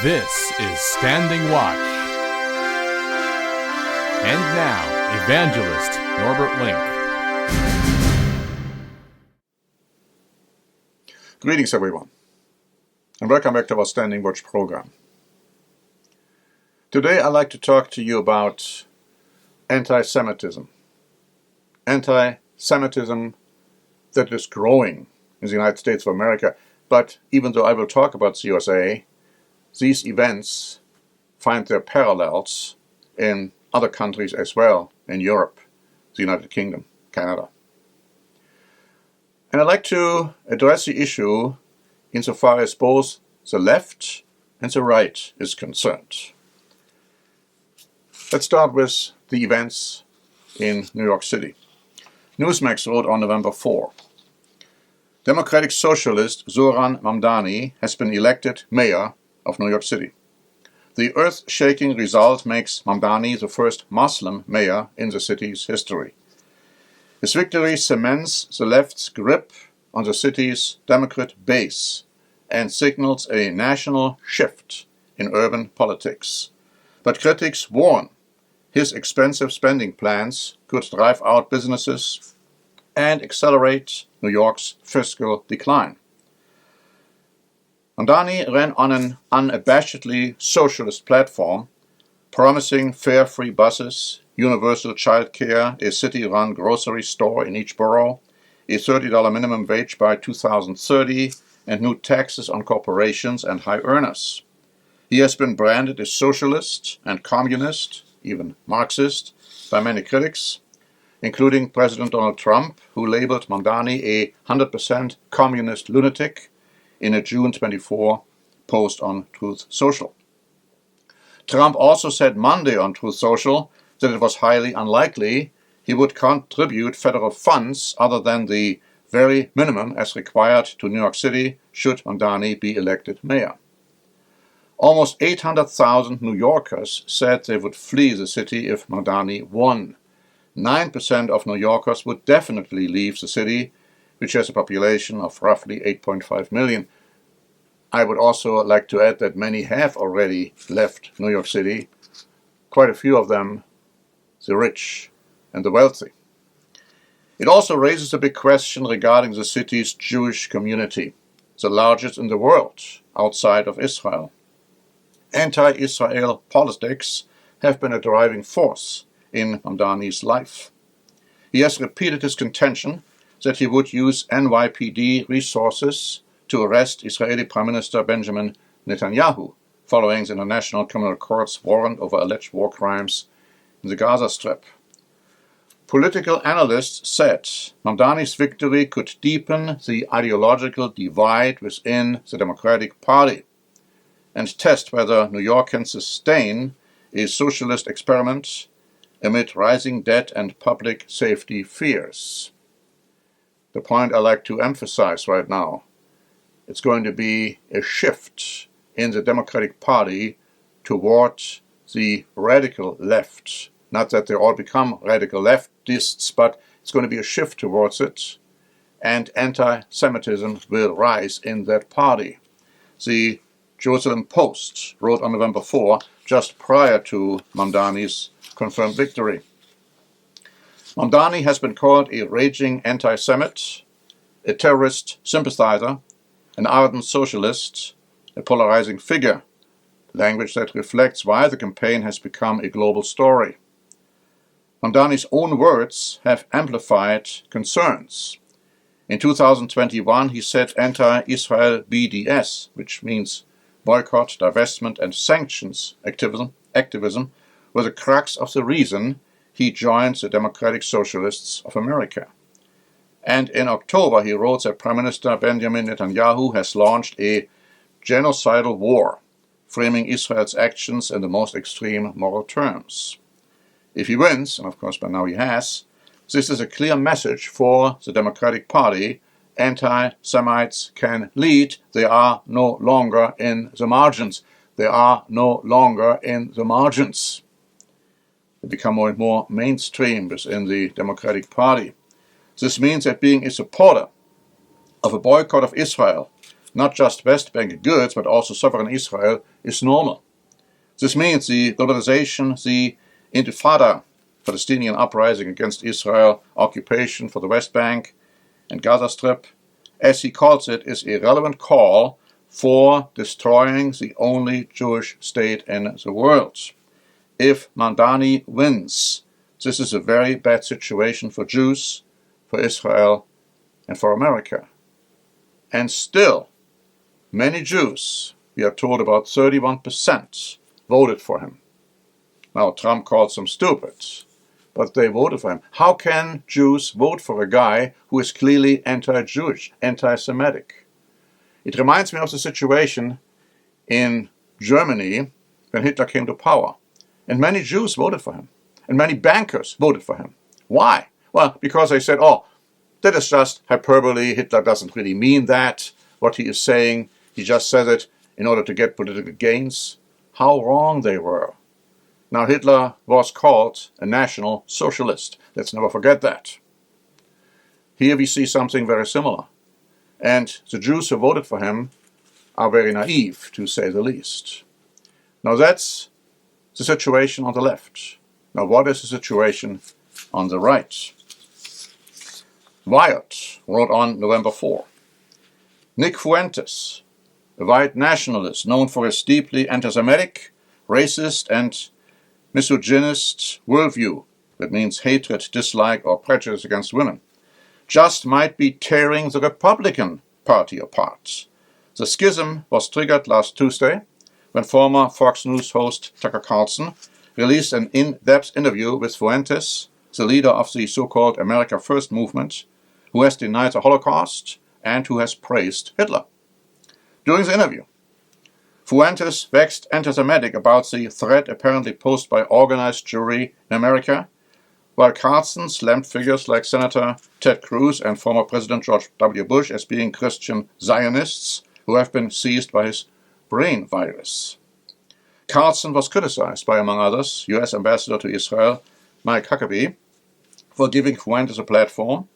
This is Standing Watch. And now, Evangelist Norbert Link. Greetings, everyone, and welcome back to our Standing Watch program. Today I'd like to talk to you about anti-Semitism. Anti-Semitism that is growing in the United States of America, but even though I will talk about the USA, these events find their parallels in other countries as well, in Europe, the United Kingdom, Canada. And I'd like to address the issue insofar as both the left and the right is concerned. Let's start with the events in New York City. Newsmax wrote on November 4, Democratic Socialist Zohran Mamdani has been elected mayor of New York City. The earth-shaking result makes Mamdani the first Muslim mayor in the city's history. His victory cements the left's grip on the city's Democrat base and signals a national shift in urban politics. But critics warn his expensive spending plans could drive out businesses and accelerate New York's fiscal decline. Mamdani ran on an unabashedly socialist platform, promising fare-free buses, universal child care, a city-run grocery store in each borough, a $30 minimum wage by 2030, and new taxes on corporations and high earners. He has been branded a socialist and communist, even Marxist, by many critics, including President Donald Trump, who labeled Mamdani a 100% communist lunatic in a June 24 post on Truth Social. Trump also said Monday on Truth Social that it was highly unlikely he would contribute federal funds other than the very minimum as required to New York City should Mamdani be elected mayor. Almost 800,000 New Yorkers said they would flee the city if Mamdani won. 9% of New Yorkers would definitely leave the city, which has a population of roughly 8.5 million. I would also like to add that many have already left New York City, quite a few of them the rich and the wealthy. It also raises a big question regarding the city's Jewish community, the largest in the world outside of Israel. Anti-Israel politics have been a driving force in Mamdani's life. He has repeated his contention that he would use NYPD resources to arrest Israeli Prime Minister Benjamin Netanyahu following the International Criminal Court's warrant over alleged war crimes in the Gaza Strip. Political analysts said Mamdani's victory could deepen the ideological divide within the Democratic Party and test whether New York can sustain a socialist experiment amid rising debt and public safety fears. The point I like to emphasize right now, it's going to be a shift in the Democratic Party toward the radical left. Not that they all become radical leftists, but it's going to be a shift towards it, and anti-Semitism will rise in that party. The Jerusalem Post wrote on November 4, just prior to Mamdani's confirmed victory. Mamdani has been called a raging anti-Semite, a terrorist sympathizer, an ardent socialist, a polarizing figure, language that reflects why the campaign has become a global story. Mamdani's own words have amplified concerns. In 2021, he said anti-Israel BDS, which means boycott, divestment, and sanctions activism, were the crux of the reason he joined the Democratic Socialists of America. And in October, he wrote that Prime Minister Benjamin Netanyahu has launched a genocidal war, framing Israel's actions in the most extreme moral terms. If he wins, and of course by now he has, this is a clear message for the Democratic Party. Anti-Semites can lead. They are no longer in the margins. They are no longer in the margins. They become more and more mainstream within the Democratic Party. This means that being a supporter of a boycott of Israel not just West Bank goods, but also sovereign Israel, is normal. This means the globalization, the Intifada, Palestinian uprising against Israel, occupation for the West Bank and Gaza Strip, as he calls it, is a relevant call for destroying the only Jewish state in the world. If Mamdani wins, this is a very bad situation for Jews, for Israel, and for America. And still, many Jews, we are told about 31%, voted for him. Now, Trump calls them stupid, but they voted for him. How can Jews vote for a guy who is clearly anti-Jewish, anti-Semitic? It reminds me of the situation in Germany when Hitler came to power. And many Jews voted for him. And many bankers voted for him. Why? Well, because they said, oh, that is just hyperbole. Hitler doesn't really mean that, what he is saying. He just says it in order to get political gains. How wrong they were. Now, Hitler was called a National Socialist. Let's never forget that. Here we see something very similar. And the Jews who voted for him are very naive, to say the least. Now, that's the situation on the left. Now, what is the situation on the right? Wired wrote on November 4. Nick Fuentes, a white nationalist known for his deeply anti-Semitic, racist, and misogynist worldview, that means hatred, dislike, or prejudice against women, just might be tearing the Republican Party apart. The schism was triggered last Tuesday when former Fox News host Tucker Carlson released an in-depth interview with Fuentes, the leader of the so-called America First movement, who has denied the Holocaust and who has praised Hitler. During the interview, Fuentes waxed anti-Semitic about the threat apparently posed by organized Jewry in America, while Carlson slammed figures like Senator Ted Cruz and former President George W. Bush as being Christian Zionists who have been seized by his brain virus. Carlson was criticized by, among others, U.S. Ambassador to Israel Mike Huckabee for giving Fuentes a platform,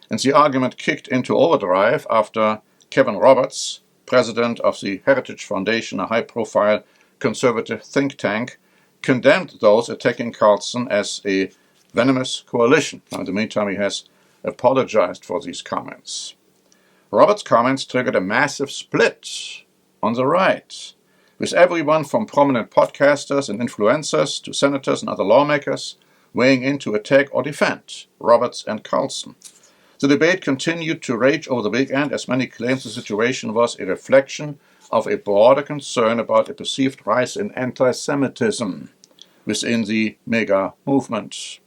and the argument kicked into overdrive after Kevin Roberts, president of the Heritage Foundation, a high-profile conservative think tank, condemned those attacking Carlson as a venomous coalition. Now, in the meantime, he has apologized for these comments. Roberts' comments triggered a massive split on the right, with everyone from prominent podcasters and influencers to senators and other lawmakers weighing in to attack or defend Roberts and Carlson. The debate continued to rage over the weekend as many claimed the situation was a reflection of a broader concern about a perceived rise in anti-Semitism within the mega movement.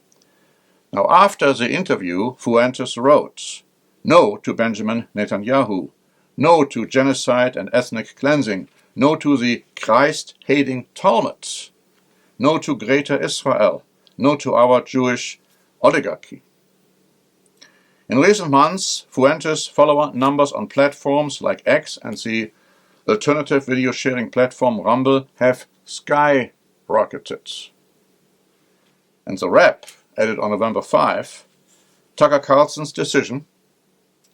Now, after the interview, Fuentes wrote, "No to Benjamin Netanyahu, no to genocide and ethnic cleansing, no to the Christ-hating Talmud, no to Greater Israel, no to our Jewish oligarchy." In recent months, Fuentes' follower numbers on platforms like X and the alternative video sharing platform Rumble have skyrocketed. And the Wrap added on November 5, Tucker Carlson's decision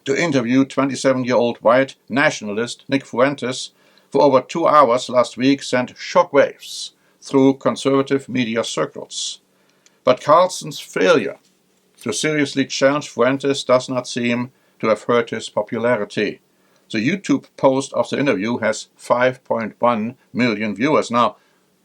to interview 27-year-old white nationalist Nick Fuentes for over 2 hours last week sent shockwaves through conservative media circles. But Carlson's failure to seriously challenge Fuentes does not seem to have hurt his popularity. The YouTube post of the interview has 5.1 million viewers. Now,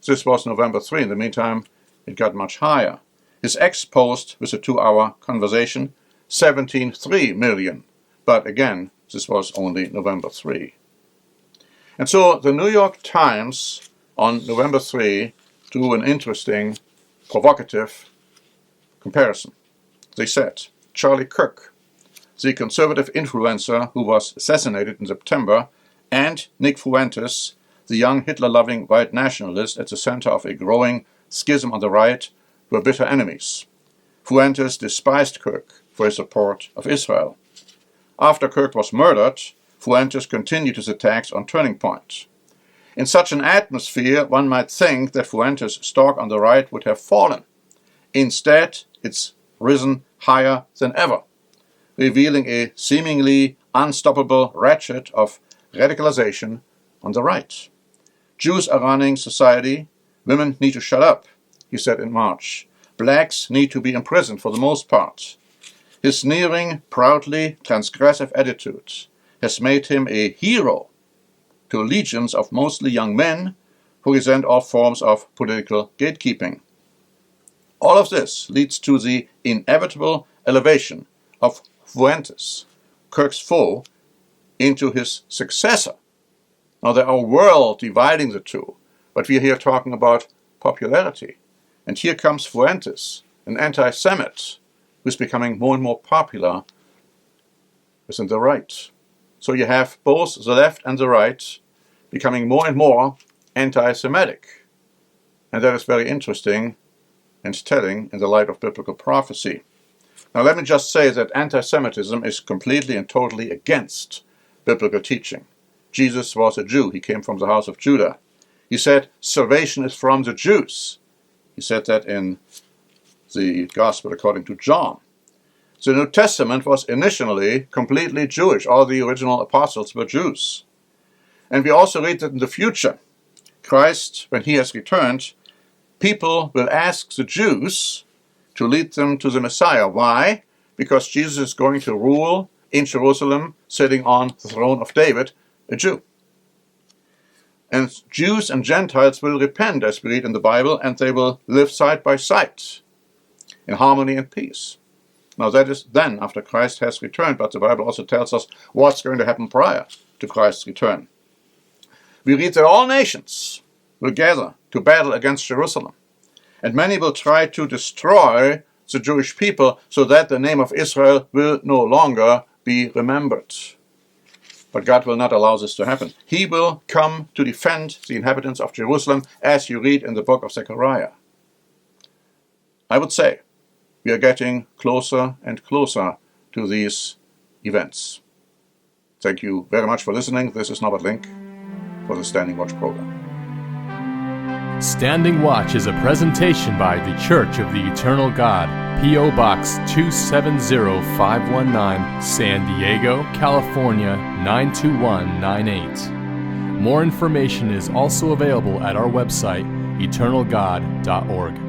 this was November 3. In the meantime, it got much higher. His X post with a 2-hour conversation, 17.3 million. But again, this was only November 3. And so the New York Times on November 3 drew an interesting, provocative comparison. They said, Charlie Kirk, the conservative influencer who was assassinated in September, and Nick Fuentes, the young Hitler-loving white nationalist at the center of a growing schism on the right, were bitter enemies. Fuentes despised Kirk for his support of Israel. After Kirk was murdered, Fuentes continued his attacks on Turning Point. In such an atmosphere, one might think that Fuentes' stock on the right would have fallen. Instead, it's risen higher than ever, revealing a seemingly unstoppable ratchet of radicalization on the right. Jews are running society. Women need to shut up, he said in March. Blacks need to be imprisoned for the most part. His sneering, proudly transgressive attitude has made him a hero to legions of mostly young men who resent all forms of political gatekeeping. All of this leads to the inevitable elevation of Fuentes, Kirk's foe, into his successor. Now there are worlds dividing the two, but we are here talking about popularity. And here comes Fuentes, an anti-Semite, who is becoming more and more popular within the right. So you have both the left and the right becoming more and more anti-Semitic. And that is very interesting and telling in the light of biblical prophecy. Now let me just say that anti-Semitism is completely and totally against biblical teaching. Jesus was a Jew. He came from the house of Judah. He said, salvation is from the Jews. He said that in the Gospel according to John. The New Testament was initially completely Jewish. All the original apostles were Jews. And we also read that in the future, Christ, when he has returned, people will ask the Jews to lead them to the Messiah. Why? Because Jesus is going to rule in Jerusalem, sitting on the throne of David, a Jew. And Jews and Gentiles will repent, as we read in the Bible, and they will live side by side in harmony and peace. Now that is then after Christ has returned, but the Bible also tells us what's going to happen prior to Christ's return. We read that all nations will gather to battle against Jerusalem, and many will try to destroy the Jewish people so that the name of Israel will no longer be remembered. But God will not allow this to happen. He will come to defend the inhabitants of Jerusalem, as you read in the book of Zechariah. I would say we are getting closer and closer to these events. Thank you very much for listening. This is Norbert Link for the Standing Watch program. Standing Watch is a presentation by the Church of the Eternal God, P.O. Box 270519, San Diego, California 92198. More information is also available at our website, eternalgod.org.